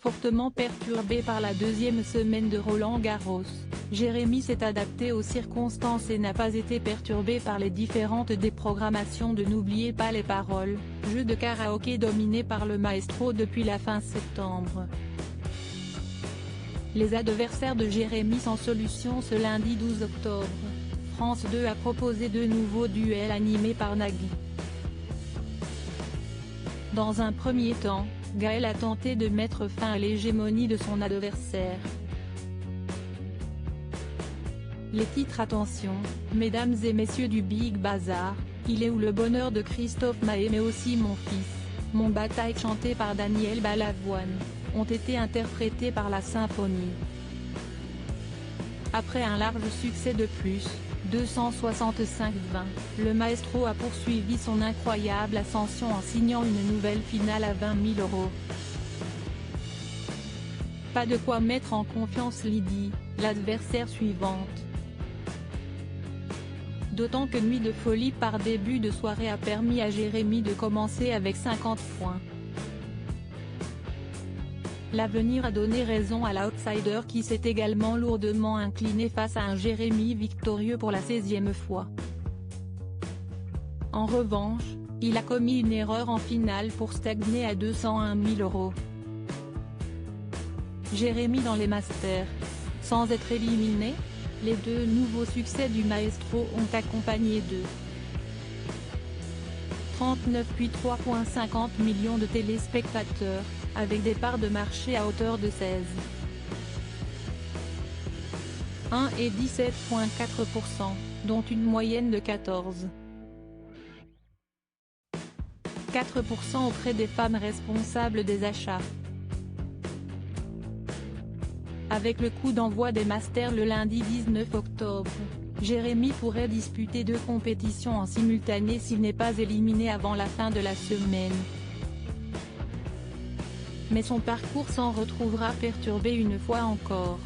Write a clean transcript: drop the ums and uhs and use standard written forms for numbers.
Fortement perturbé par la deuxième semaine de Roland-Garros, Jérémy s'est adapté aux circonstances et n'a pas été perturbé par les différentes déprogrammations de N'oubliez pas les paroles, jeu de karaoké dominé par le maestro depuis la fin septembre. Les adversaires de Jérémy sans solution ce lundi 12 octobre. France 2 a proposé deux nouveaux duels animés par Nagui. Dans un premier temps, Gaël a tenté de mettre fin à l'hégémonie de son adversaire. Les titres attention, mesdames et messieurs du Big Bazar, il est où le bonheur de Christophe Maé mais aussi mon fils, mon bataille chanté par Daniel Balavoine, ont été interprétés par la symphonie. Après un large succès de plus, 265-20, le maestro a poursuivi son incroyable ascension en signant une nouvelle finale à 20 000 €. Pas de quoi mettre en confiance Lydie, l'adversaire suivante. D'autant que Nuit de folie par début de soirée a permis à Jérémy de commencer avec 50 points. L'avenir a donné raison à l'outsider qui s'est également lourdement incliné face à un Jérémy victorieux pour la 16e fois. En revanche, il a commis une erreur en finale pour stagner à 201 000 €. Jérémy dans les Masters. Sans être éliminé, les deux nouveaux succès du maestro ont accompagné de 39 puis 3,50 millions de téléspectateurs, avec des parts de marché à hauteur de 16,1 et 17,4%, dont une moyenne de 14,4% auprès des femmes responsables des achats. Avec le coup d'envoi des Masters le lundi 19 octobre, Jérémy pourrait disputer deux compétitions en simultané s'il n'est pas éliminé avant la fin de la semaine. Mais son parcours s'en retrouvera perturbé une fois encore.